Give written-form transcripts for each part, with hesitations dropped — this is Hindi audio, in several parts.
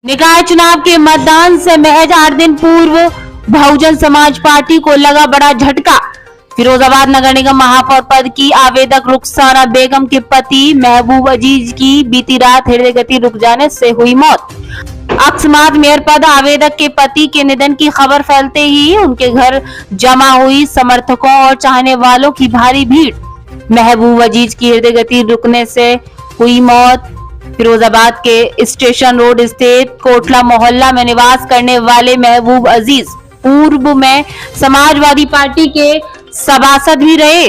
निकाय चुनाव के मतदान से महज 8 दिन पूर्व बहुजन समाज पार्टी को लगा बड़ा झटका। फिरोजाबाद नगर निगम महापौर पद की आवेदक रुखसाना बेगम के पति महबूब अजीज की बीती रात हृदय गति रुक जाने से हुई मौत। अक्समात मेयर पद आवेदक के पति के निधन की खबर फैलते ही उनके घर जमा हुई समर्थकों और चाहने वालों की भारी भीड़। महबूब अजीज की हृदय गति रुकने से हुई मौत। फिरोजाबाद के स्टेशन रोड स्थित कोटला मोहल्ला में निवास करने वाले महबूब अजीज पूर्व में समाजवादी पार्टी के सभासद भी रहे।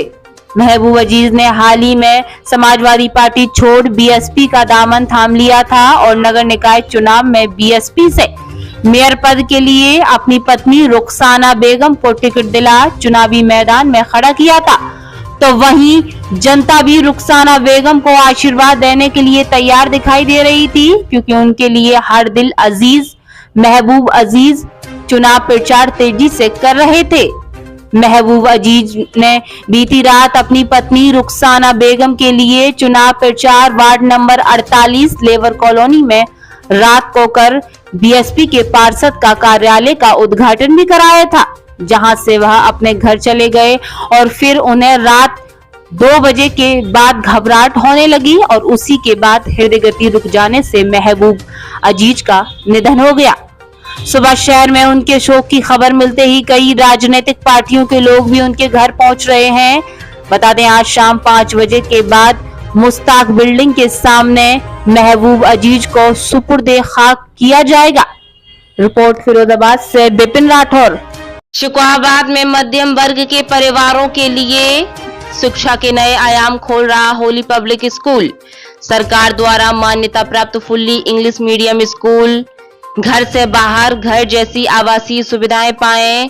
महबूब अजीज ने हाल ही में समाजवादी पार्टी छोड़ बीएसपी का दामन थाम लिया था और नगर निकाय चुनाव में बीएसपी से मेयर पद के लिए अपनी पत्नी रुखसाना बेगम को टिकट दिला चुनावी मैदान में खड़ा किया था। तो वहीं जनता भी रुखसाना बेगम को आशीर्वाद देने के लिए तैयार दिखाई दे रही थी, क्योंकि उनके लिए हर दिल अजीज महबूब अजीज चुनाव प्रचार तेजी से कर रहे थे। महबूब अजीज ने बीती रात अपनी पत्नी रुखसाना बेगम के लिए चुनाव प्रचार वार्ड नंबर 48 लेबर कॉलोनी में रात को कर बीएसपी के पार्षद का कार्यालय का उद्घाटन भी कराया था, जहां से वह अपने घर चले गए और फिर उन्हें रात 2 बजे के बाद घबराहट होने लगी और उसी के बाद हृदय गति रुक जाने से महबूब अजीज का निधन हो गया। सुबह शहर में उनके शोक की खबर मिलते ही कई राजनीतिक पार्टियों के लोग भी उनके घर पहुंच रहे हैं। बता दें, आज शाम 5 बजे के बाद मुस्ताक बिल्डिंग के सामने महबूब अजीज को सुपुर्दे खाक किया जाएगा। रिपोर्ट फिरोजाबाद से बिपिन राठौर। शुक्राबाद में मध्यम वर्ग के परिवारों के लिए शिक्षा के नए आयाम खोल रहा होली पब्लिक स्कूल। सरकार द्वारा मान्यता प्राप्त फुल्ली इंग्लिश मीडियम स्कूल घर से बाहर घर जैसी आवासीय सुविधाएं पाएं,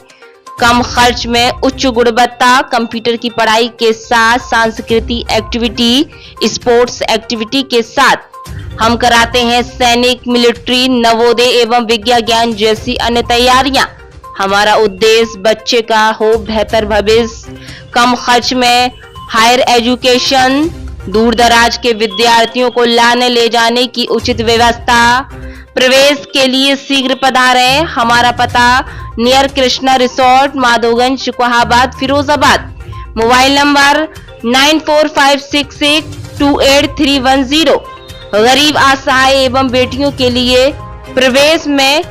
कम खर्च में उच्च गुणवत्ता, कंप्यूटर की पढ़ाई के साथ सांस्कृतिक एक्टिविटी, स्पोर्ट्स एक्टिविटी के साथ हम कराते हैं सैनिक, मिलिट्री, नवोदय एवं विज्ञान ज्ञान जैसी अन्य तैयारियां। हमारा उद्देश्य बच्चे का हो बेहतर भविष्य, कम खर्च में हायर एजुकेशन, दूर दराज के विद्यार्थियों को लाने ले जाने की उचित व्यवस्था। प्रवेश के लिए शीघ्र पधारें। हमारा पता near Krishna resort, Madhoganj, Shukrabad, Firozabad. Mobile number 9456828310। गरीब, असहाय एवं बेटियों के लिए प्रवेश में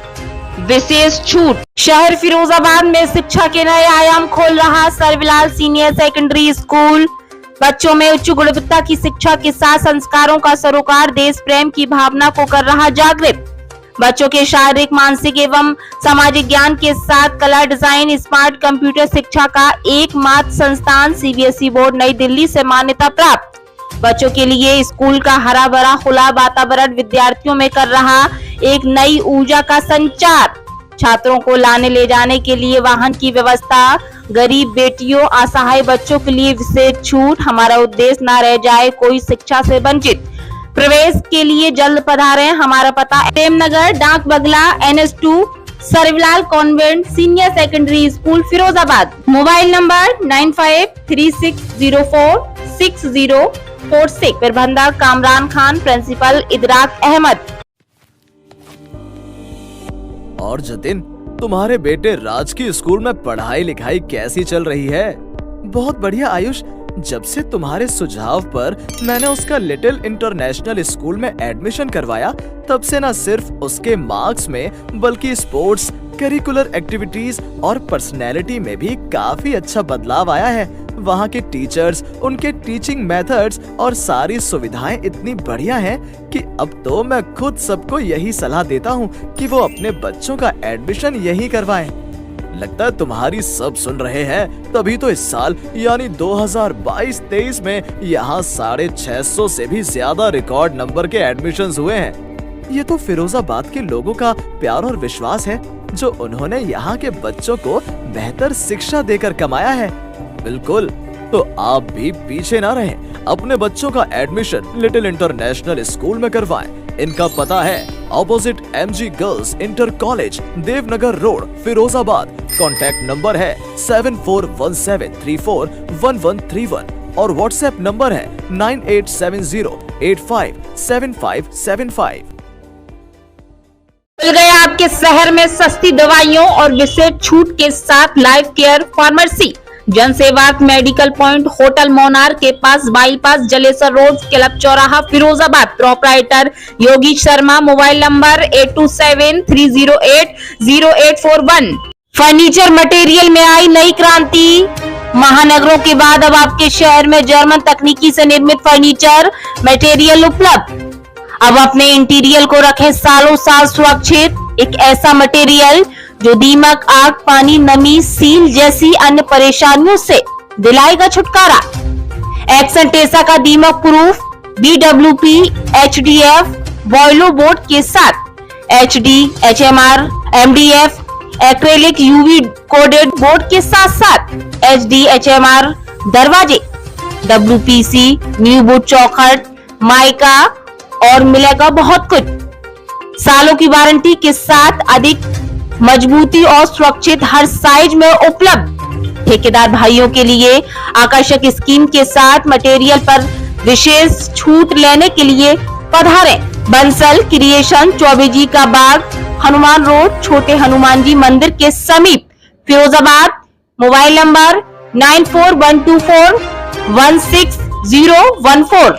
विशेष छूट। शहर फिरोजाबाद में शिक्षा के नए आयाम खोल रहा सर्वलाल सीनियर सेकेंडरी स्कूल। बच्चों में उच्च गुणवत्ता की शिक्षा के साथ संस्कारों का सरोकार, देश प्रेम की भावना को कर रहा जागृत। बच्चों के शारीरिक, मानसिक एवं सामाजिक ज्ञान के साथ कला, डिजाइन, स्मार्ट कंप्यूटर शिक्षा का एकमात्र संस्थान सीबीएसई बोर्ड नई दिल्ली से मान्यता प्राप्त। बच्चों के लिए स्कूल का हरा भरा खुला वातावरण विद्यार्थियों में कर रहा एक नई ऊर्जा का संचार। छात्रों को लाने ले जाने के लिए वाहन की व्यवस्था। गरीब बेटियों, असहाय बच्चों के लिए विशेष छूट। हमारा उद्देश्य न रह जाए कोई शिक्षा से वंचित। प्रवेश के लिए जल्द पधारें। हमारा पता Premnagar, Dak Bungalow, NS2, Sarvalal convent senior secondary school, Firozabad. Mobile number 9536046046। प्रबंधक कामरान खान, प्रिंसिपल इदराक अहमद। और जतिन, तुम्हारे बेटे राज की स्कूल में पढ़ाई लिखाई कैसी चल रही है? बहुत बढ़िया आयुष। जब से तुम्हारे सुझाव पर मैंने उसका लिटिल इंटरनेशनल स्कूल में एडमिशन करवाया, तब से न सिर्फ उसके मार्क्स में बल्कि स्पोर्ट्स, करिकुलर एक्टिविटीज और पर्सनैलिटी में भी काफी अच्छा बदलाव आया है। वहाँ के टीचर्स, उनके टीचिंग मेथड्स और सारी सुविधाएं इतनी बढ़िया हैं कि अब तो मैं खुद सबको यही सलाह देता हूँ कि वो अपने बच्चों का एडमिशन यही करवाएं। लगता है तुम्हारी सब सुन रहे हैं, तभी तो इस साल यानी 2022-23 में यहाँ 650 से भी ज्यादा रिकॉर्ड नंबर के एडमिशंस हुए हैं। ये तो फिरोजाबाद के लोगों का प्यार और विश्वास है, जो उन्होंने यहाँ के बच्चों को बेहतर शिक्षा देकर कमाया है। बिल्कुल, तो आप भी पीछे ना रहें, अपने बच्चों का एडमिशन लिटिल इंटरनेशनल स्कूल में करवाएं। इनका पता है opposite MG girls inter college, Devnagar road, Firozabad. Contact number है 7417341131 और व्हाट्सएप नंबर है 9870857575। आपके शहर में सस्ती दवाइयों और विशेष छूट के साथ life care pharmacy, Jansewa medical point, hotel Monar के पास, बाईपास, जलेसर रोड, क्लब चौराहा, Firozabad. Proprietor Yogi Sharma. Mobile number 8273080841। Furniture material में आई नई क्रांति। महानगरों के बाद अब आपके शहर में जर्मन तकनीकी से निर्मित फर्नीचर मटेरियल उपलब्ध। अब अपने इंटीरियर को रखें सालों साल सुरक्षित। एक ऐसा मटेरियल जो दीमक, आग, पानी, नमी, सील जैसी अन्य परेशानियों से दिलाएगा छुटकारा। एक्शन टेसा का दीमक प्रूफ BWP HDF बॉयलो बोर्ड के साथ HD, HMR, MDF acrylic UV coded board के साथ साथ HD, HMR दरवाजे, WPC न्यू बोर्ड चौखट, माइका और मिलेगा बहुत कुछ। सालों की वारंटी के साथ अधिक मजबूती और सुरक्षित हर साइज में उपलब्ध। ठेकेदार भाइयों के लिए आकर्षक स्कीम के साथ मटेरियल पर विशेष छूट लेने के लिए पधारें। बंसल क्रिएशन, 24G का बाग, हनुमान रोड, छोटे हनुमान जी मंदिर के समीप, फिरोजाबाद। Mobile number 9412416014।